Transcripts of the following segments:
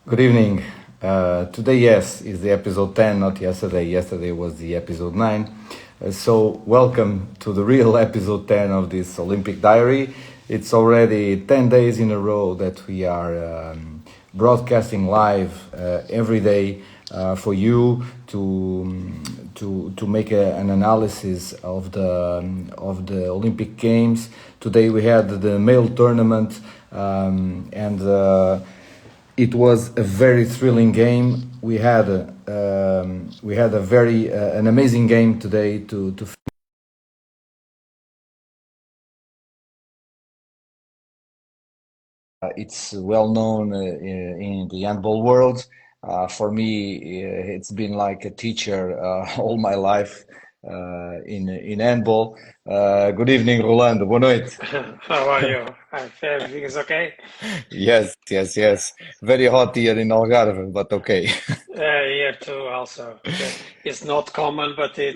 Good evening. Today, yes, is the episode 10, not yesterday. Yesterday was the episode 9. So, welcome to the real episode 10 of this Olympic Diary. It's already 10 days in a row that we are broadcasting live every day for you to make an analysis of the Olympic Games. Today we had the male tournament and it was a very thrilling game. We had a very an amazing game today to It's well known in the handball world. For me, it's been like a teacher all my life in handball. Good evening, Rolando. Boa noite. How are you? Everything is okay? Yes, yes, yes. Very hot here in Algarve, but okay. Here too, also. It's not common, but it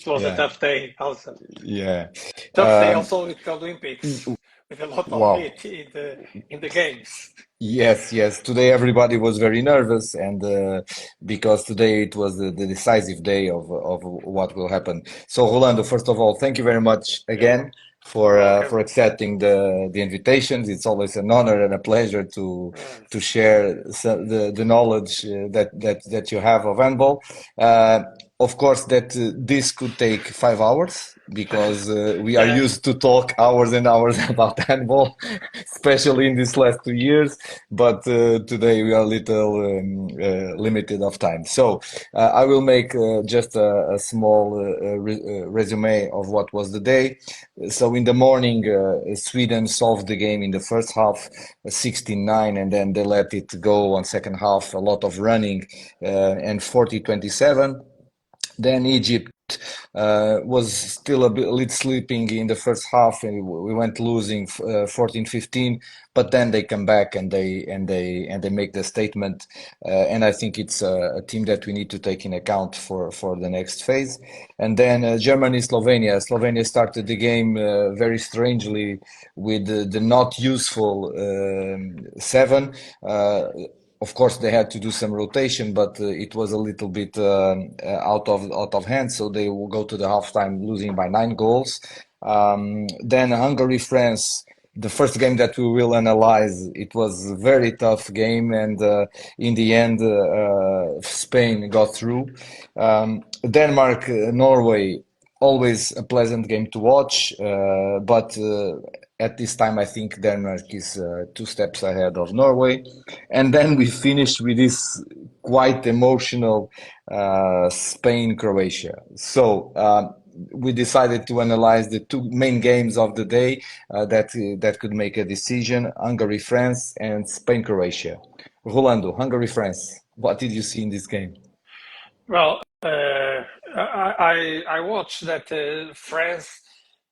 was a Yeah, tough day also. yeah. Tough day Um, also with the Olympics, with a lot of wow. heat in the games. Yes, yes. Today everybody was very nervous, and because today it was the decisive day of what will happen. So, Rolando, first of all, thank you very much You're, again you're welcome. for accepting the invitations. It's always an honor and a pleasure to Yes. share the knowledge that you have of handball. Uh, of course, that this could take 5 hours because we are Yeah, used to talk hours and hours about handball, especially in these last 2 years. But today we are a little limited of time. So I will make just a small resume of what was the day. So in the morning, Sweden solved the game in the first half, 16-9, and then they let it go on second half, a lot of running, and 40-27. Then Egypt was still a little sleeping in the first half, and we went losing 14-15. But then they come back and they make the statement. And I think it's a team that we need to take in account for the next phase. And then Germany, Slovenia. Slovenia started the game very strangely with the not useful seven. Of course, they had to do some rotation, but it was a little bit out of hand. So they will go to the halftime losing by 9 goals. Then Hungary, France. The first game that we will analyze, it was a very tough game, and in the end, Spain got through. Denmark, Norway, always a pleasant game to watch, but at this time, I think Denmark is 2 steps ahead of Norway. And then we finished with this quite emotional Spain-Croatia. So we decided to analyze the two main games of the day that could make a decision: Hungary-France and Spain-Croatia. Rolando, Hungary-France. What did you see in this game? well, I watched that France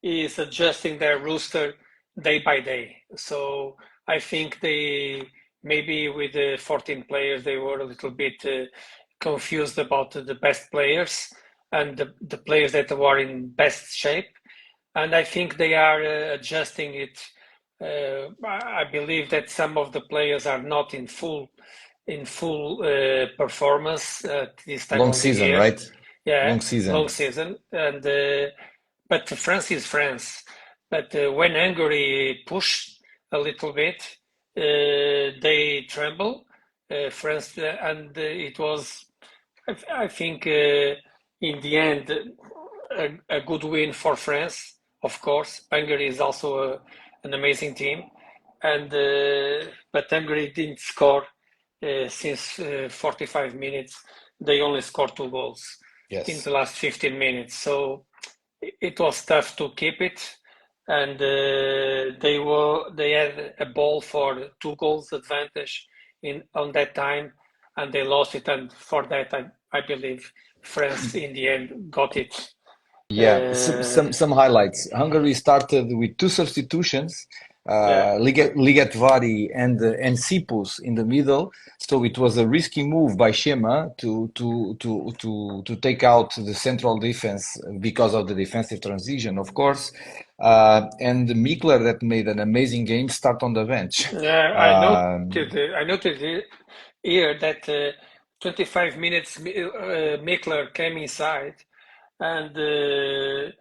is adjusting their roster day by day. So I think they maybe with the 14 players they were a little bit confused about the best players and the players that were in best shape. And I think they are adjusting it. I believe that some of the players are not in full performance at this time Long of the season, year. right? Yeah, Long season. long season, and but France is France. But when Hungary push a little bit, they tremble. France, and it was, I think, in the end, a good win for France. Of course, Hungary is also an amazing team, and but Hungary didn't score since 45 minutes. They only scored 2 goals in Yes. the last 15 minutes, so it was tough to keep it. And they had a ball for 2 goals advantage in on that time, and they lost it. And for that, I believe France in the end got it. Yeah, some Uh, some some highlights. Hungary started with two substitutions. Yeah. Ligetvari and Sipus in the middle. So it was a risky move by Shema to take out the central defense because of the defensive transition, of course. And Mikler that made an amazing game start on the bench. Yeah, Um, I noted here that 25 minutes Mikler came inside, and the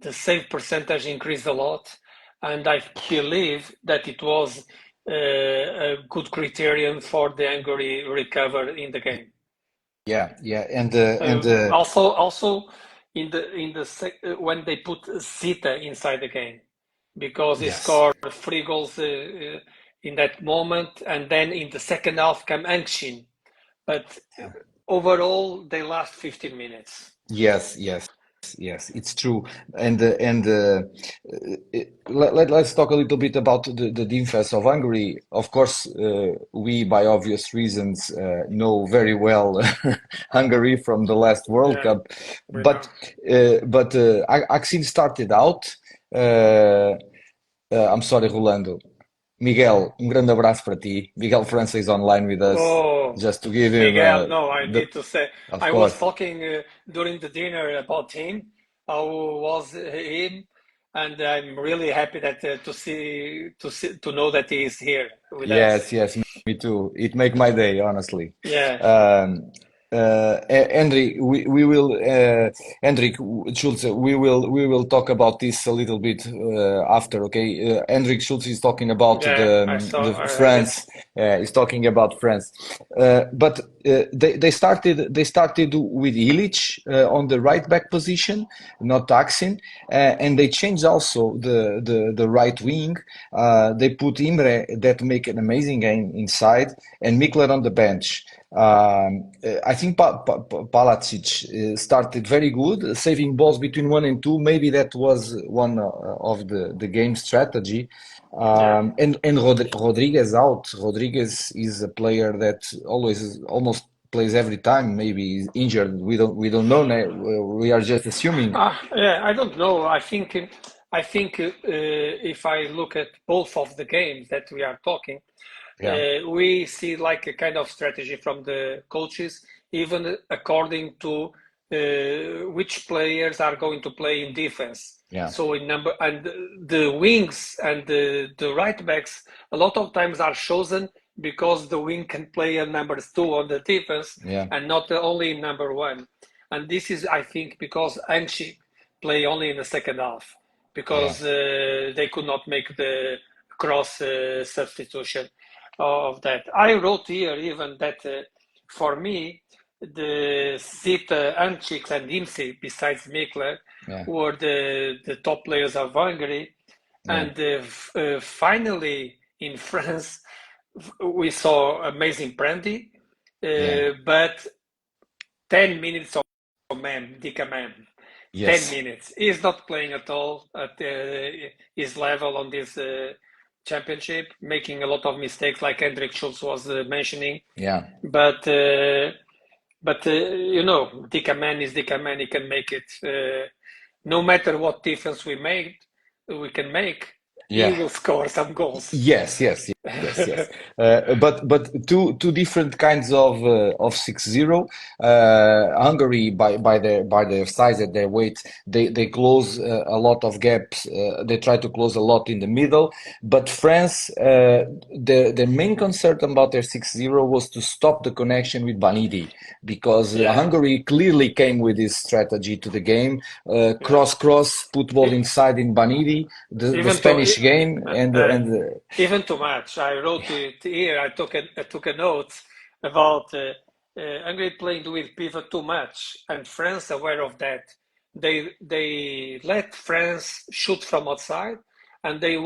the save percentage increased a lot, and I believe that it was a good criterion for the Hungary recover in the game. yeah, yeah, and Also in when they put Zita inside the game, because he yes. scored 3 goals in that moment, and then in the second half came Angshin. But overall, they last 15 minutes. Yes, yes, yes, it's true. Let's talk a little bit about the defense of Hungary. Of course, we, by obvious reasons, know very well Hungary from the last World Yeah, Cup. we know. But Axel started out. Uh, I'm sorry, Rolando. Miguel, um grande abraço para ti. Miguel França is online with us, Oh, just to give him Miguel, no, I the, need to say, of I was course. talking during the dinner about him, how was him, and I'm really happy that to know that he is here with us. Yes, yes, me too. It make my day, honestly. Yeah, Um, Henry, Hendrik Schulze, we will talk about this a little bit after, okay? Hendrik Schulze is talking about yeah, the I read it. France. He's talking about France. But they started with Illich on the right back position, not Taksin, and they changed also the right wing. They put Imre that make an amazing game inside, and Mikler on the bench. I think Palacic started very good, saving balls between 1 and 2. Maybe that was one of the game strategy. Yeah. And Rodriguez out. Rodriguez is a player that always almost plays every time. Maybe he's injured. We don't know. We are just assuming. Yeah, I don't know. I think if I look at both of the games that we are talking, Yeah, we see like a kind of strategy from the coaches, even according to which players are going to play in defense. yeah, So in number and the wings and the right backs a lot of times are chosen because the wing can play a number two on the defense yeah, and not only number one. And this is, I think, because Anchi play only in the second half yeah, because they could not make the cross substitution of that. I wrote here even that for me, the Zita, Ančić, and Imsi, besides Mikler, yeah, were the top players of Hungary. yeah, And finally, in France, we saw amazing Brandy, yeah. but 10 minutes of man, Dika man. 10 Yes. minutes. He's not playing at all at his level on this championship, making a lot of mistakes, like Hendrik Schultz was mentioning. Yeah. But Dika man is Dika man. He can make it. No matter what defense we can make. He Yeah. will score some goals. Yes, yes, yes, yes. But two different kinds of 6-0. Hungary by their size and their weight, they close a lot of gaps. They try to close a lot in the middle. But France, the main concern about their 6-0 was to stop the connection with Banidi because Yeah, Hungary clearly came with this strategy to the game. yeah. Cross, put ball E- inside in Banidi, the Even to Spanish game, uh, and uh, and even too much. I wrote it here. I took a note about Hungary playing with pivot too much, and France aware of that. They let France shoot from outside, and they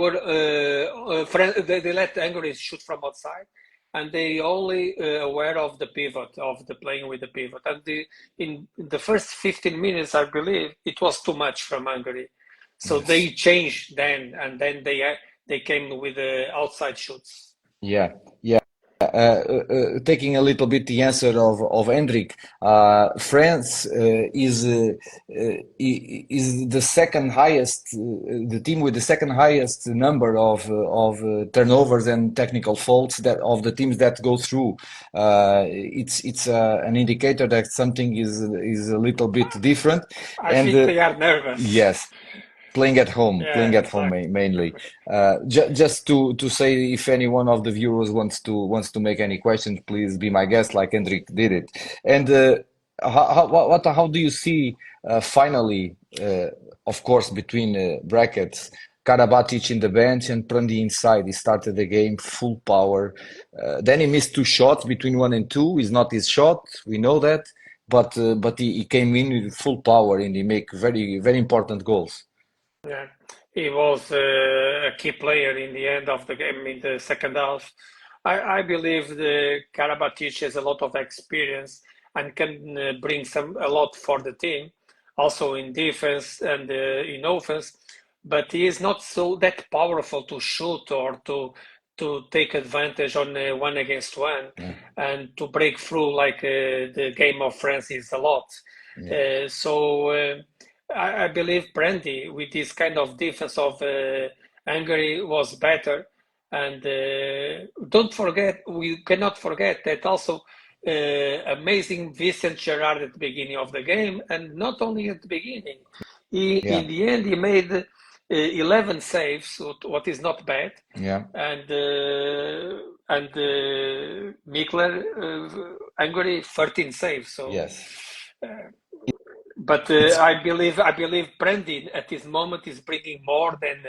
let Hungary shoot from outside, and they only aware of the pivot of the playing with the pivot. And in the first 15 minutes, I believe it was too much from Hungary. So yes, they changed then, and then they came with the outside shoots. yeah, yeah. taking a little bit the answer of Hendrik, France is the second highest, the team with the second highest number of turnovers and technical faults that of the teams that go through. It's an indicator that something is a little bit different, I and think they are nervous. yes, playing Yeah, at home exactly. mainly. Just to say, if any one of the viewers wants to make any questions, please be my guest, like Hendrik did it. And how do you see finally, of course, between brackets, Karabatic in the bench and Prandi inside? He started the game full power. Then he missed two shots between one and two. Is not his shot. We know that. But he came in with full power and he make very important goals. Yeah, he was a key player in the end of the game in the second half. I believe the Karabatic has a lot of experience and can bring a lot for the team, also in defense and in offense. But he is not so that powerful to shoot or to take advantage on one against one Yeah, and to break through like the game of France is a lot. yeah. So I believe Brandy, with this kind of defense of Hungary, was better. And don't forget, we cannot forget that also amazing Vincent Gerard at the beginning of the game, and not only at the beginning. In Yeah, the end, he made 11 saves, what is not bad, yeah, and Mikler, Hungary, 13 saves. So. yes. Uh, but It's I believe Brandon at this moment is bringing more than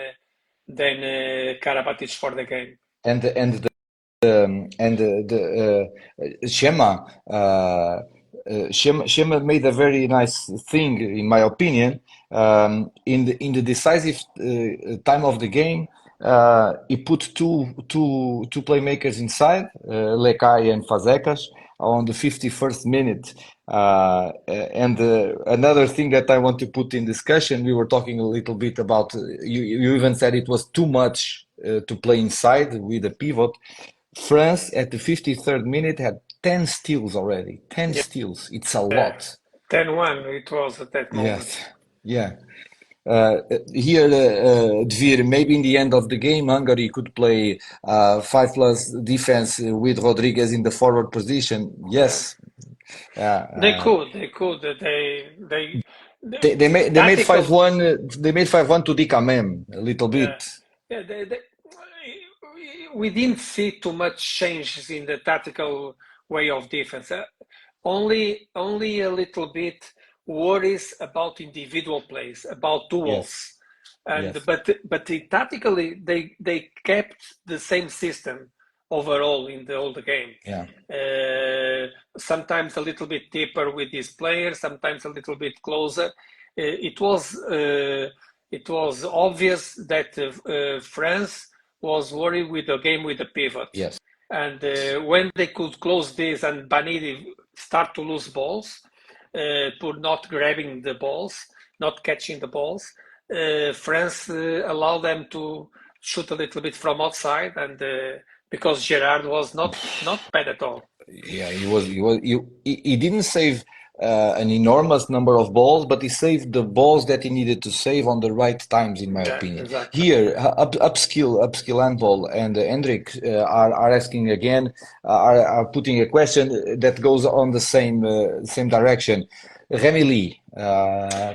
Karabatic for the game. and the Shema made a very nice thing, in my opinion. In the decisive time of the game, he put two playmakers inside, Lekai and Fazekas, on the 51st minute. And another thing that I want to put in discussion, we were talking a little bit about. You even said it was too much to play inside with a pivot. France at the 53rd minute had 10 steals already. 10 steals. It's a Yeah, lot. 10-1 it was at that moment. Yes. Yeah. Here, Dvir, maybe in the end of the game, Hungary could play 5+ defense with Rodriguez in the forward position. Yeah. Yes. Yeah. They could, they could, They made tactical. 5-1. They made 5-1 to Dicamem a little Yeah, bit. yeah. We didn't see too much changes in the tactical way of defense. Only a little bit worries about individual plays, about duels, Yes. and Yes. tactically they kept the same system overall in the whole game. Yeah. Sometimes a little bit deeper with these players, sometimes a little bit closer. It was obvious that France was worried with the game with the pivot. Yes. And when they could close this and Banidi start to lose balls, for not grabbing the balls, not catching the balls, France allowed them to shoot a little bit from outside, and because Gerard was not bad at all. Yeah, he didn't save an enormous number of balls, but he saved the balls that he needed to save on the right times, in my Yeah, opinion. exactly. Here, upskill handball and Hendrik are asking again, are putting a question that goes on the same direction. Remy Lee,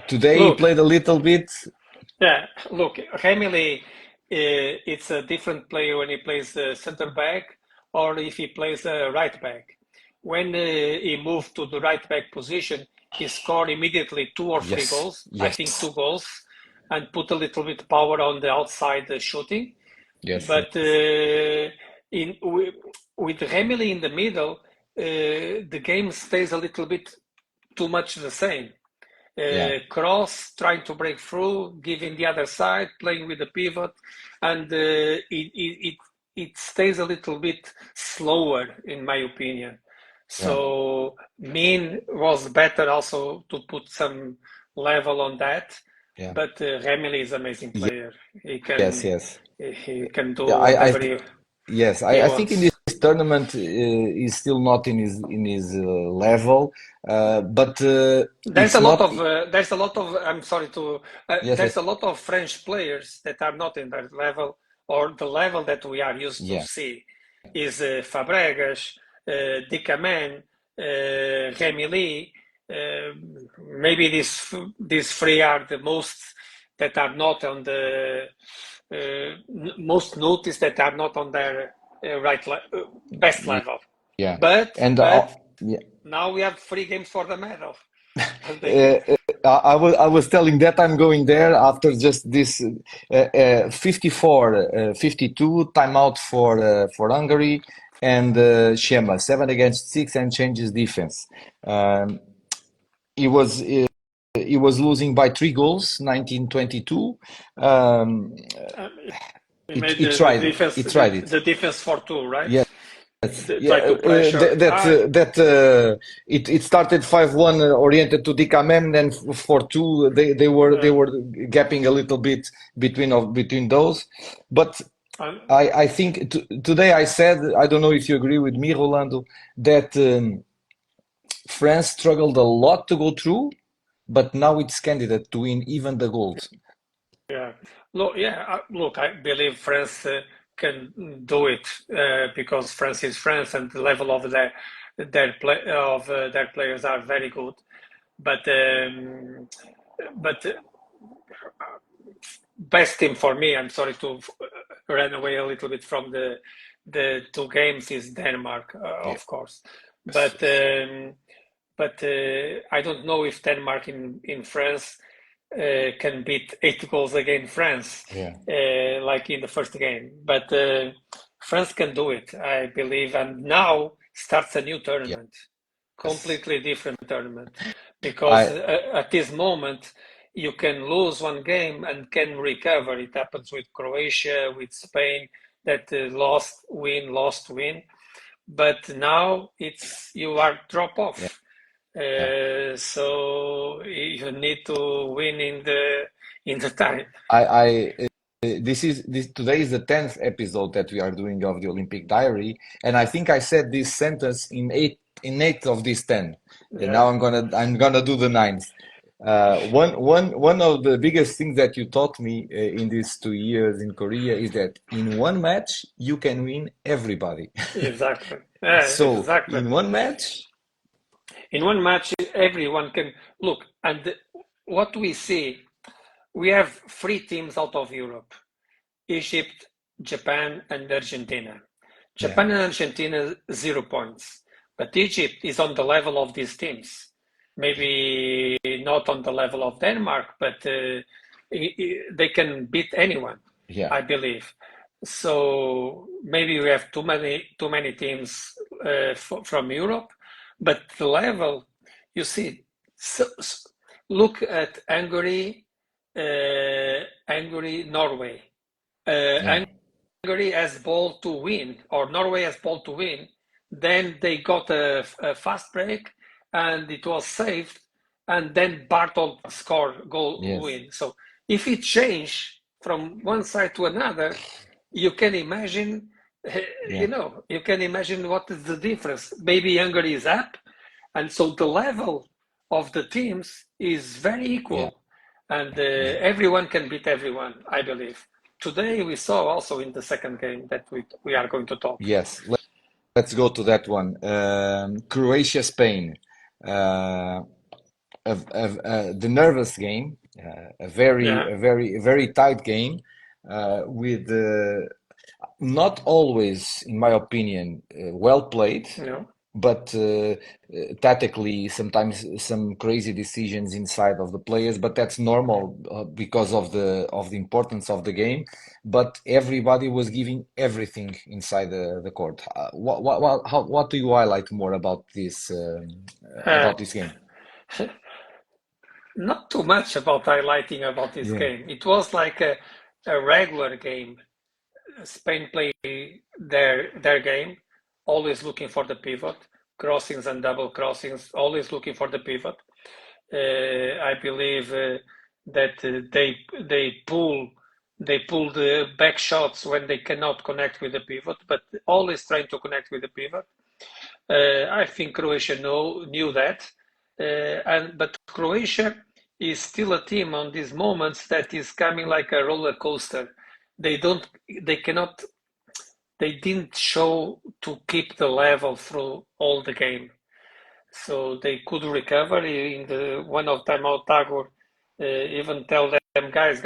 today he Look, played a little bit. yeah, look, Remily, it's a different player when he plays center back or if he plays right back. When he moved to the right back position, he scored immediately 2 or 3 Yes, goals, I think yes, 2 goals, and put a little bit power on the outside shooting. yes, But in with Remily in the middle, the game stays a little bit too much the same. yeah, Cross trying to break through, giving the other side, playing with the pivot, and it stays a little bit slower, in my opinion. yeah, So Min was better also to put some level on that, yeah, but Remily is an amazing player. He yes, can yes. he can do Yeah, I whatever Yes, he I think in wants. this this tournament is still not in his level, but There's it's a lot not. of I'm sorry to Yes, there's yes, a lot of French players that are not in that level or the level that we are used to yeah, see is Fabregas, Dickaman, Remy Lee. Uh, Maybe these three are the most that are not on the most noticed that are not on their best yeah, level. yeah, and But yeah. now we have 3 games for the medal. And they, Uh, I was telling that I'm going there after just this 52 timeout for Hungary and Shema 7 against 6 and changes defense. Um, he was uh, he was losing by 3 goals, 1922. Um, um, he he, made he tried defense he tried it. the defense for two, right? Yes. Try Yeah, to pressure. it started 5-1 oriented to Dikamen, then 4-2 they Uh, were gapping a little bit between those, but um, I think today I said, I don't know if you agree with me, Rolando, that France struggled a lot to go through, but now it's candidate to win even the gold. yeah. Look, I believe France can do it because France is France and the level of their players are very good. But but best team for me, I'm sorry to run away a little bit from the two games, is Denmark, Yeah. of course. But I don't know if Denmark in France can beat 8 goals against France Yeah. like in the first game. But France can do it, I believe, and now starts a new tournament, Yes. completely different tournament, because I at this moment you can lose one game and can recover. It happens with Croatia, with Spain, that lost, win. But now it's you are drop Yeah. off. So you need to win in the time. I this today is the 10th episode that we are doing of the Olympic Diary, and I think I said this sentence in eight of these 10, and Yeah, now I'm gonna do the ninth. One of the biggest things that you taught me in these 2 years in Korea is that in one match you can win everybody. exactly. Yeah, So exactly. in one match, In one match, everyone can look. And what we see, we have three teams out of Europe: Egypt, Japan, and Argentina. yeah, Japan and Argentina, 0 points. But Egypt is on the level of these teams. Maybe not on the level of Denmark, but they can beat anyone, yeah, I believe. So maybe we have too many teams from Europe, but the level, you see, so, look at Hungary, Norway. yeah, Hungary has ball to win, or Norway has ball to win. Then they got a fast break, and it was saved. And then Bartol scored goal yes, win. So if it change from one side to another, you can imagine, yeah, you can imagine what is the difference. Maybe Hungary is up, and so the level of the teams is very yeah, equal, and yeah. everyone can beat everyone, I believe. Today we saw also in the second game that we are going to talk. Yes. Let's go to that one. Croatia, Spain. Uh, the nervous game, Yeah, a very tight game, with not always, in my opinion, well played, you know. but tactically sometimes some crazy decisions inside of the players. But that's normal because of the importance of the game. But everybody was giving everything inside the court. What do you highlight more Uh, about this game? Not too much about highlighting about this Yeah. game. It was like a regular game. Spain play their game, always looking for the pivot, crossings and double crossings, always looking for the pivot. I believe that they pull They pull the back shots when they cannot connect with the pivot, but always trying to connect with the pivot. I think Croatia knew that, but Croatia is still a team on these moments that is coming like a roller coaster. They don't, they cannot, they didn't show to keep the level through all the game. So they could recover in the one of time out Tagore even tell them guys,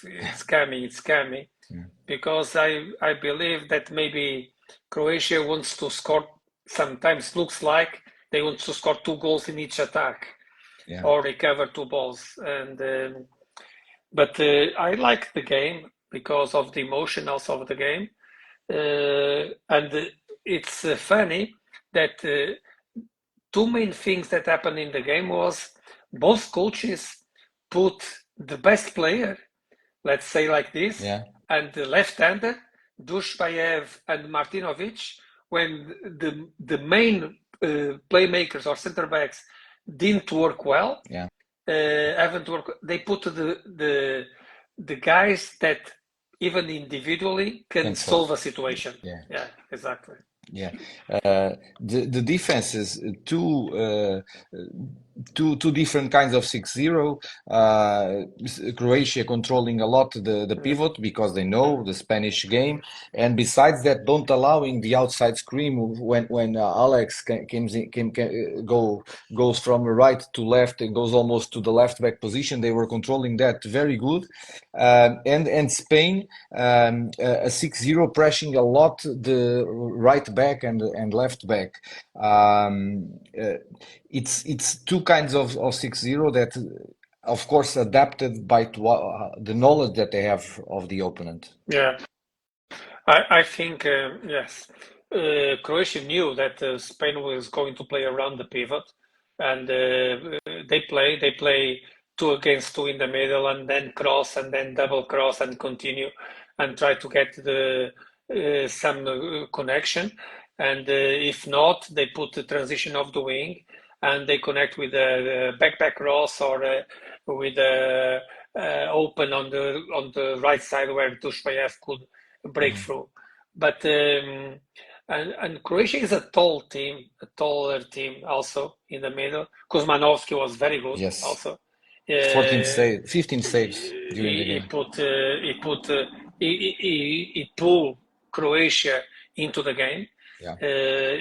it's coming Yeah. because I believe that maybe Croatia wants to score, sometimes looks like they want to score 2 goals in each attack Yeah. or recover 2 balls. And but I like the game because of the emotion also of the game. And it's funny that two main things that happened in the game was both coaches put the best player, let's say like this, Yeah. and the left-hander, Dushbayev and Martinovic, when the main playmakers or center backs didn't work well, Yeah. haven't worked. They put the guys that even individually can solve a situation. Yeah. Yeah, exactly. Yeah, the defense is two different kinds of 6-0. Croatia controlling a lot the pivot because they know the Spanish game, and besides that, don't allowing the outside screen when Alex goes from right to left and goes almost to the left back position. They were controlling that very good, and Spain a 6-0 pressing a lot the right back and left back. It's two kinds of 6-0 that, of course, adapted by the knowledge that they have of the opponent. Yeah, I think yes. Croatia knew that Spain was going to play around the pivot, and they play 2 against 2 in the middle, and then cross, and then double cross, and continue, and try to get some connection. And if not, they put the transition of the wing, and they connect with a back cross or with a open on the right side where Dushbayev could breakthrough. But and Croatia is a tall team, a taller team also in the middle. Kuzmanovski was very good Yes, also. 15 saves during the He game. put he pulled Croatia into the game Yeah.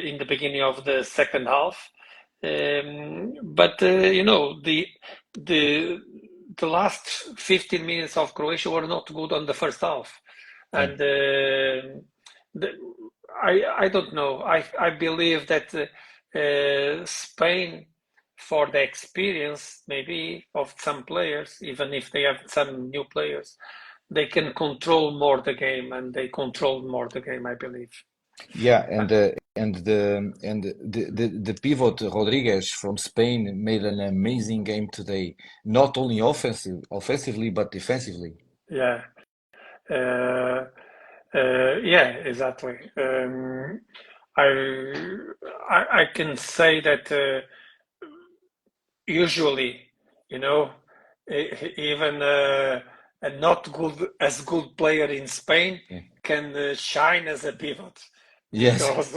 in the beginning of the second half. But you know the the last 15 minutes of Croatia were not good on the first half, Yeah. and I don't know. I believe that Spain, for the experience maybe of some players, even if they have some new players, they can control more the game, and they control more the game, I believe. Yeah, and the pivot Rodriguez from Spain made an amazing game today, not only offensively but defensively. Yeah. Uh, yeah, exactly. I, I can say that usually, you know, even a not good as good player in Spain Yeah. can shine as a pivot Yes. because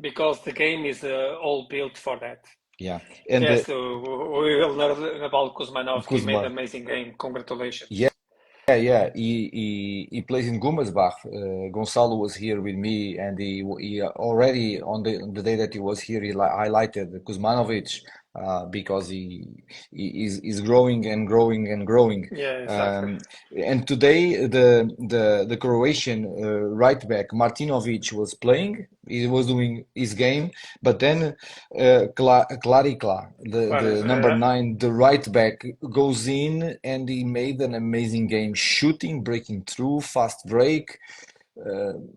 because the game is all built for that. Yeah, and Yes, we will learn about Kuzmanovski. He made Kuzma. an amazing game. Congratulations. Yeah, yeah. He plays in Gummersbach. Gonzalo was here with me, and he already on the day that he was here, he highlighted Kuzmanovic because he is growing and growing and growing. Yeah, exactly. Um, and today the Croatian right back Martinovic was playing. He was doing his game, but then Klarikla, the number Yeah. 9, the right back, goes in and he made an amazing game, shooting, breaking through, fast break.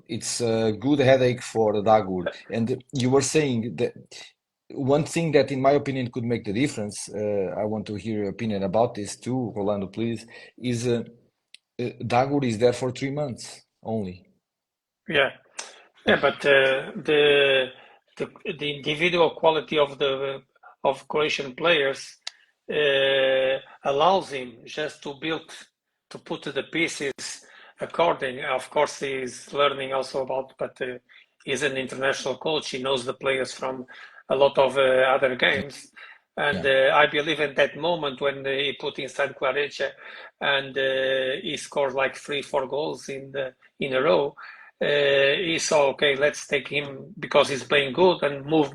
It's a good headache for Dagur. And you were saying that one thing that, in my opinion, could make the difference. I want to hear your opinion about this too, Rolando, please. Is Dagur is there for 3 months only. Yeah. Yeah, but the individual quality of the of Croatian players allows him just to build to put the pieces according. Of course, he's learning also about, but he's an international coach. He knows the players from a lot of other games. And Yeah. I believe in that moment when he put inside Clarecia and he scored like 3, 4 goals in a row. He saw, okay, let's take him because he's playing good and move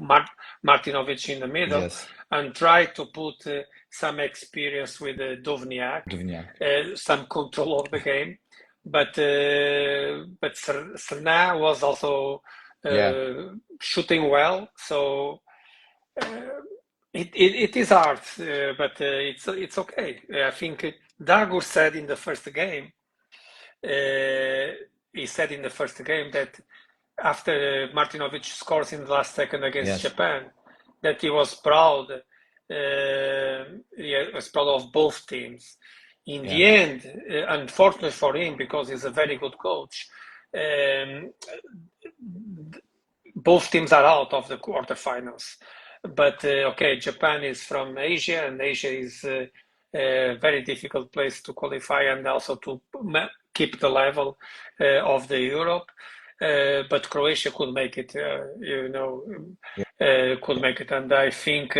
Martinovic in the middle Yes. and try to put some experience with Dovniak, Duvniak. some control of the game. But Serna was also Yeah. shooting well, so it is hard, but it's okay. I think Dagur said in the first game, uh, he said in the first game that after Martinovic scores in the last second against Yes. Japan, that he was proud. He was proud of both teams. In Yeah. the end, unfortunately for him, because he's a very good coach, um, both teams are out of the quarterfinals. But okay, Japan is from Asia, and Asia is a very difficult place to qualify and also to keep the level of the Europe. But Croatia could make it, Yeah. could make it, and I think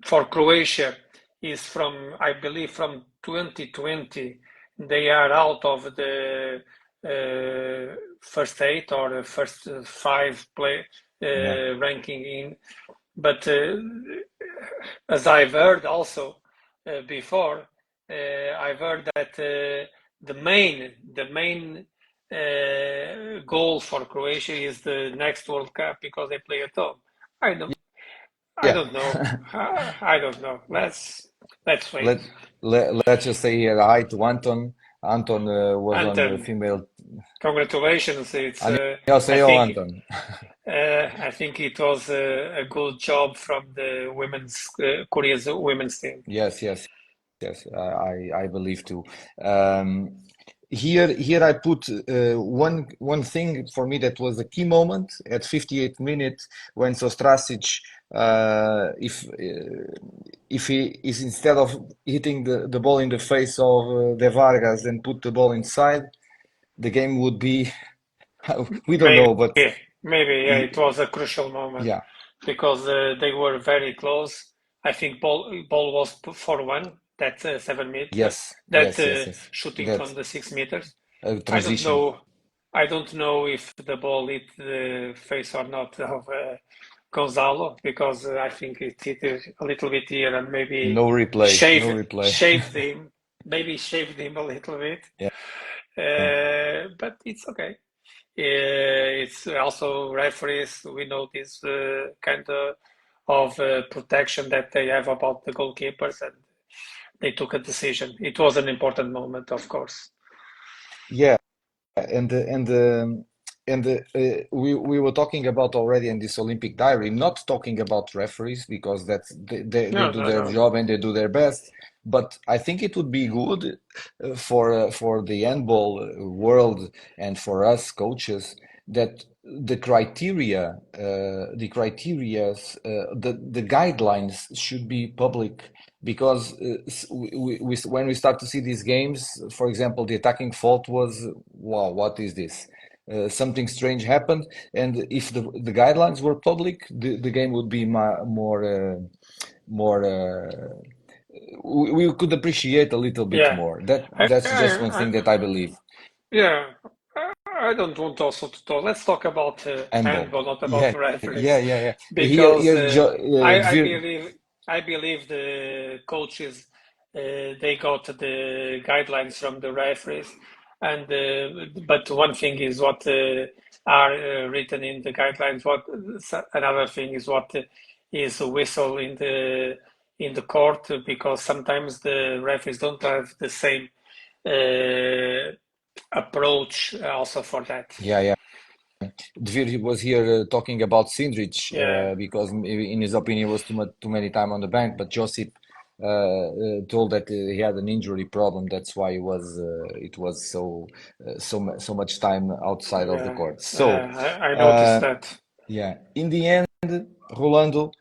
for Croatia is from, I believe, from 2020 they are out of the first eight or the first five play Yeah. ranking in. But as I've heard also before, I've heard that the main goal for Croatia is the next World Cup because they play at home. I don't I Yeah. don't know. I don't know. Let's wait. Let let's just say here hi to Anton. Anton was And on female. congratulations. It's 안녕하세요, Anton. I think it was a good job from the Korea's women's team. Yes, yes, yes. I believe too. Um, here I put one thing for me that was a key moment at 58 minutes when Sostrasic, if he is instead of hitting the ball in the face of De Vargas and put the ball inside, the game would be we don't Maybe, know, but maybe, yeah, y- it was a crucial moment yeah, because they were very close. I think ball was 4-1, that 7 meter, yes, that yes, yes, yes. shooting That from the 6 meters. I don't transition. know. I don't know if the ball hit the face or not of Gonzalo because I think it hit a little bit here and maybe No replay, no shaved replay. shaved him, maybe shaved him a little bit. Yeah, But it's okay. It's also referees. We know this kind of protection that they have about the goalkeepers, and they took a decision. It was an important moment, of course. yeah. And we were talking about already in this Olympic diary, not talking about referees because they No, do no, their no. job and they do their best. But I think it would be good for the handball world and for us coaches that the guidelines should be public because when we start to see these games, for example, the attacking fault was, wow, what is this? Something strange happened, and if the guidelines were public, the game would be more. We could appreciate a little bit Yeah, more. That I, that's just one I, thing that I believe. yeah. I don't want also to talk. Let's talk about Handball. handball, not about Yeah, yeah, referees, yeah, yeah. because I Dvir, believe the coaches they got the guidelines from the referees, and but one thing is what are written in the guidelines. What another thing is what is a whistle in the court because sometimes the referees don't have the same uh, approach also for that. yeah, yeah. Dvir was here talking about Sindrich Yeah, because in his opinion was too many time on the bench, but Josip told that he had an injury problem. That's why it was so much time outside of the yeah, court. So I noticed uh, that. yeah, in the end, Rolando,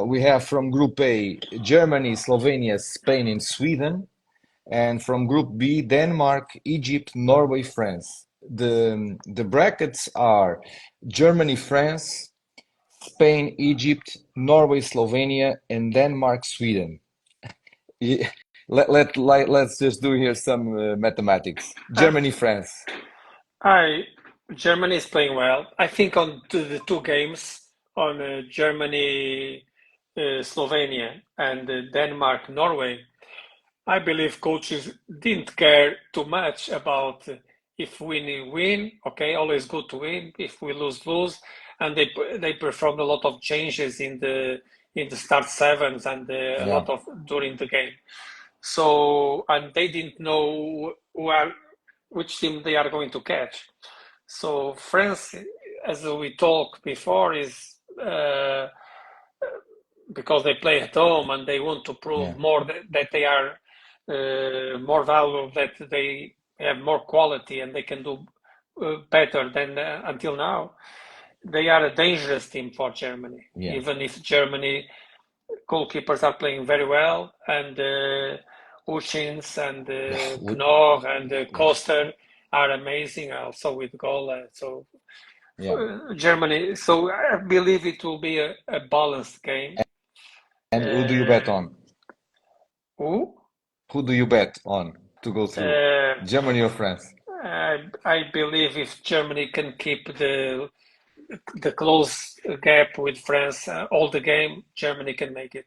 we have from Group A Germany, Slovenia, Spain, and Sweden. And from Group B, Denmark, Egypt, Norway, France. The brackets are Germany, France, Spain, Egypt, Norway, Slovenia, and Denmark, Sweden. Yeah, let's just do here some mathematics. Uh, Germany, France. I Germany is playing well. I think on the two games on Germany, Slovenia, and Denmark, Norway. I believe coaches didn't care too much about if we win, okay, always good to win. If we lose, lose, and they performed a lot of changes in the start sevens and a Yeah, lot of during the game. So and they didn't know which team they are going to catch. So France, as we talked before, is because they play at home and they want to yeah, prove more that they are more valuable, that they have more quality and they can do better than until now. They are a dangerous team for Germany, yeah. even if Germany goalkeepers are playing very well and Ushins and We, Knorr and yeah, Koster are amazing also with goal. yeah. Germany, so I believe it will be a balanced game. And who do you bet Uh, on? who? Who do you bet on to go through? Uh, Germany or France? I believe if Germany can keep the close gap with France all the game, Germany can make it.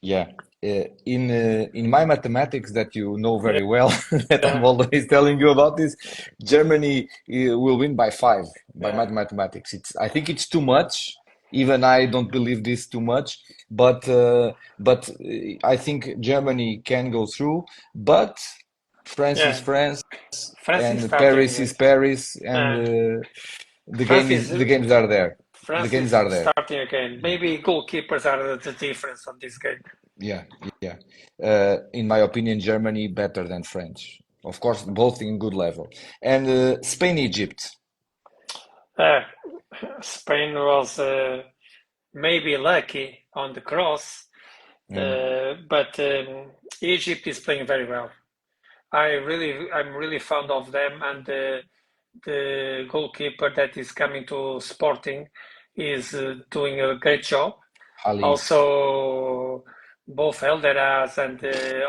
Yeah. In my mathematics that you know very well, that I'm Yeah, always telling you about this, Germany will win by five by yeah, my mathematics. I think it's too much. Even I don't believe this too much, but I think Germany can go through. But France is yeah. France, France is and starting. Paris is Yes. Paris, and Uh, France is the games are there. The France games is are there. starting again. Maybe goalkeepers are the difference on this game. Yeah, yeah. In my opinion, Germany better than French. Of course, both in good level. And Spain, Egypt. Uh, Spain was maybe lucky on the cross, Mm, but Egypt is playing very well. I'm really fond of them, and the goalkeeper that is coming to Sporting is doing a great job. Halis. Also, both Elderaz and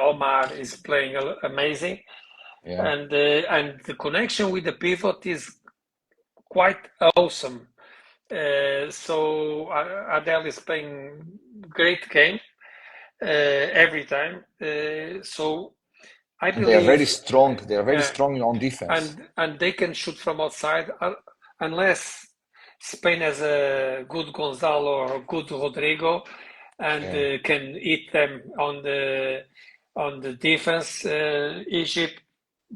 Omar is playing amazing, Yeah. and the connection with the pivot is quite awesome. So Adele is playing great game every time. So I And they are very believe, strong. They are very uh, strong on defense. and they can shoot from outside unless Spain has a good Gonzalo or a good Rodrigo and Yeah. can eat them on the defense. Egypt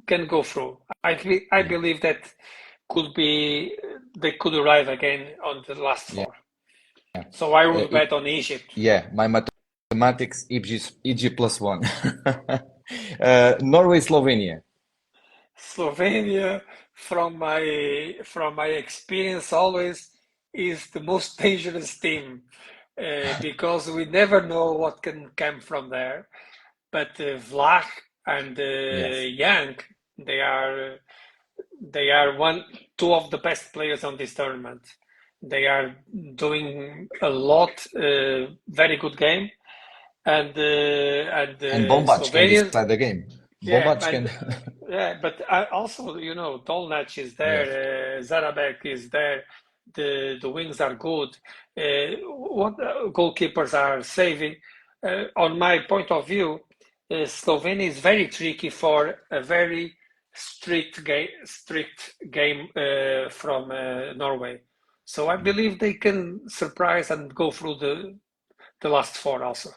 can go through. I Yeah. believe that could be they could arrive again on the last Yeah. four. So I Uh, would it, bet on Egypt. yeah. My mathematics, Egypt plus one. Norway, Slovenia. Slovenia, from my experience, always is the most dangerous team because we never know what can come from there. But Vlach and Yes. Young, they are they are two of the best players on this tournament. They are doing a lot, very good game, and And Bombac can Slovenia. decide the game. Yeah, Bombac can. and yeah, but also Dolnach is Yeah. there, Zarabek is there. The wings are good. What goalkeepers are saving? On my point of view, Slovenia is very tricky for a very strict game from Norway. So I believe they can surprise and go through the last four also.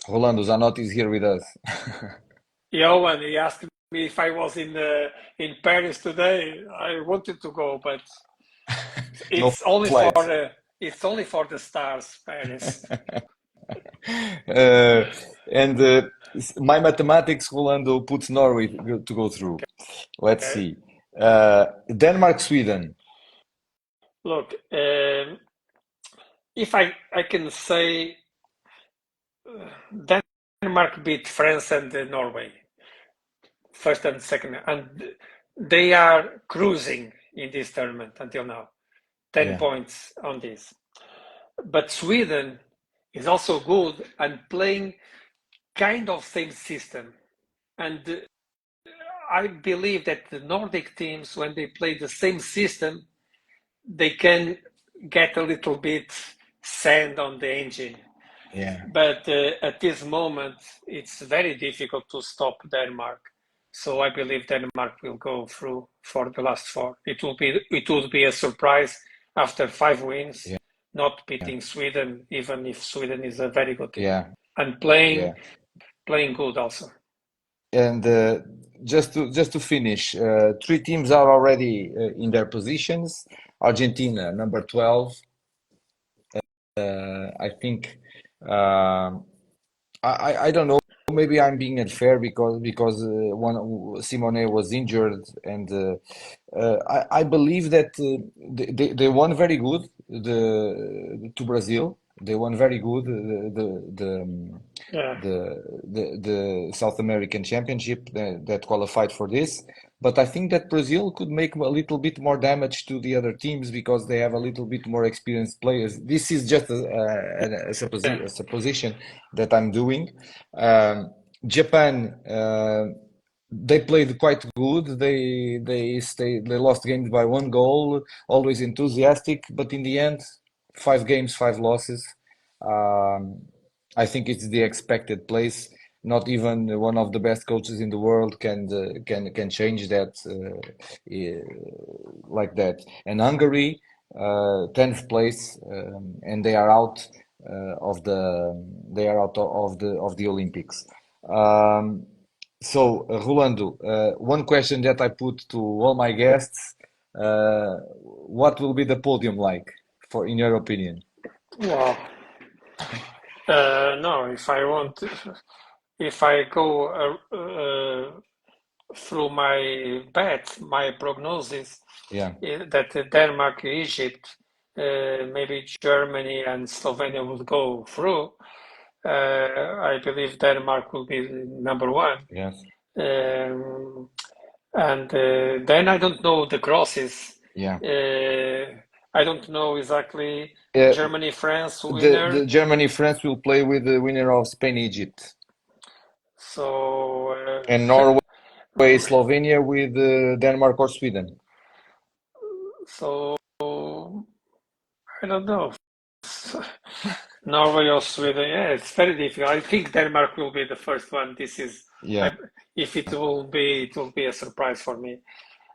Rolando Zanotti is here with us. Johan, he asked me if I was in Paris today. I wanted to go, but No it's only for flight. it's only for the stars, Paris. Uh, and my mathematics, Rolando puts Norway to go through. Let's Okay. see. Denmark, Sweden. Look, if I can say Denmark beat France and Norway. first and second, and they are cruising in this tournament until now. 10 points on this. But Sweden is also good and playing kind of same system. And I believe that the Nordic teams, when they play the same system, they can get a little bit sand on the engine. But at this moment, it's very difficult to stop Denmark. So I believe Denmark will go through for the last four. It would be a surprise after 5 wins, not beating Sweden, even if Sweden is a very good team and playing good also. And just to finish, 3 teams are already in their positions. Argentina, number 12. I think I don't know. Maybe I'm being unfair because one Simone was injured, and I believe that they won very good to Brazil. They won very good Yeah. the South American Championship that qualified for this. But I think that Brazil could make a little bit more damage to the other teams because they have a little bit more experienced players. This is just a supposition that I'm doing. Japan, they played quite good. They lost games by 1 goal, always enthusiastic, but in the end, 5 games, 5 losses. I think it's the expected place. Not even one of the best coaches in the world can change that like that. And Hungary, 10th place, and they are out of the Olympics. So, Rolando, one question that I put to all my guests: what will be the podium like, in your opinion? Wow. No, if I go through my prognosis, Yeah, that Denmark, Egypt, maybe Germany and Slovenia will go through. I believe Denmark will be number one. yes, And then I don't know the crosses. yeah. I don't know exactly Uh, Germany, France the winner. Germany France will play with the winner of Spain Egypt, So and Norway Slovenia with Denmark or Sweden. so I don't know. Norway or Sweden. Yeah, it's very difficult. I think Denmark will be the first one. Yeah, If it will be a surprise for me.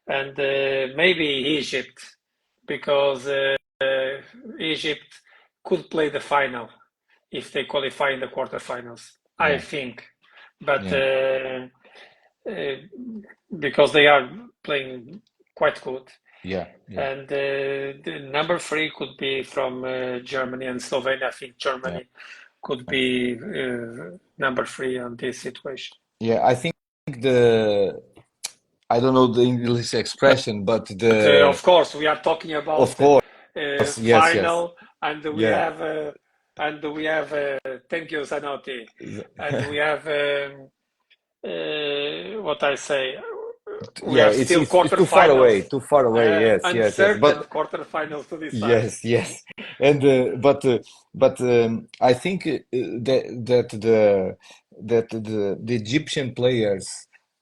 And maybe Egypt, because Egypt could play the final if they qualify in the quarterfinals, I yeah, think. But yeah, uh, because they are playing quite good. yeah, yeah, And the number 3 could be from Germany and Slovenia. I think yeah. Germany could be number 3 on this situation. Yeah, I think the I don't know the English expression, but But the of course, we are talking of about course, yes, yes, final, and yeah, we have thank you, Zanotti, and we have what I say. We yeah. have still It's too far away, quarterfinals, too far away. Yes, yes, yes. uncertain But quarterfinals to decide. yes, yes, and but I think that the Egyptian players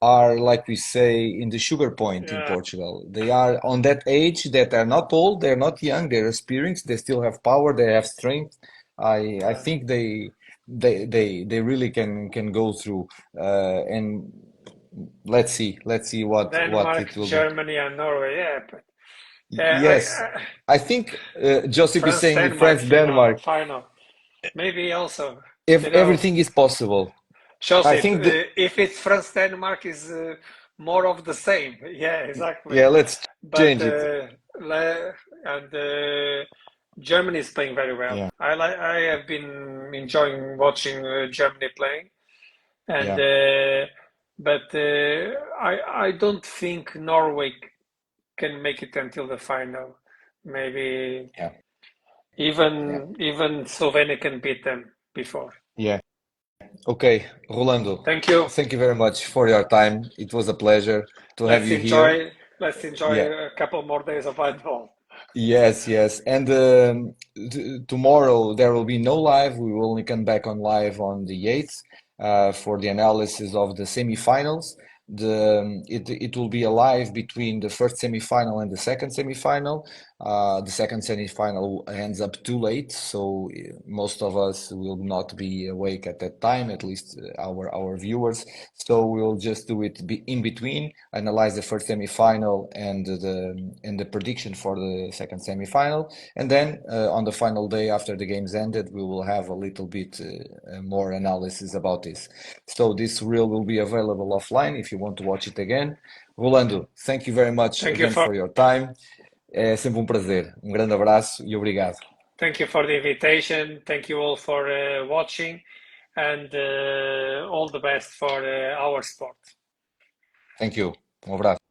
are, like we say, in the sugar point in Yeah, Portugal. They are on that age that are not old, they're not young, they're experienced, they still have power, they have strength. I yeah. think they really can go through, and let's see what Denmark, it will be. Germany, and Norway. Yeah, but Yes, I think Joseph is France, saying Denmark, France, Denmark. final. Maybe also, If you know. everything is possible, I Joseph, think that if it's France Denmark is more of the same. Yeah, exactly. yeah, let's But change it. and Germany is playing very well. Yeah, I have been enjoying watching Germany playing, and yeah, but I don't think Norway can make it until the final. Maybe yeah, yeah, even Slovenia can beat them before. yeah. Okay, Rolando, Thank you. thank you very much for your time. It was a pleasure to have Let's you here. enjoy. Let's enjoy Yeah. a couple more days of handball. Yes, yes. And tomorrow there will be no live. We will only come back on live on the 8th for the analysis of the semifinals. It will be a live between the first semifinal and the second semifinal. The second semifinal ends up too late, so most of us will not be awake at that time, at least our viewers. So we'll just do it in between, analyze the first semifinal and the prediction for the second semifinal, and then on the final day after the games ended, we will have a little bit more analysis about this. So this reel will be available offline if you want to watch it again. Rolando, thank you very much Thank you again for for your time. É sempre um prazer. Um grande abraço e obrigado. thank you for the invitation. Thank you all for watching, and all the best for our sport. Thank you. Um abraço.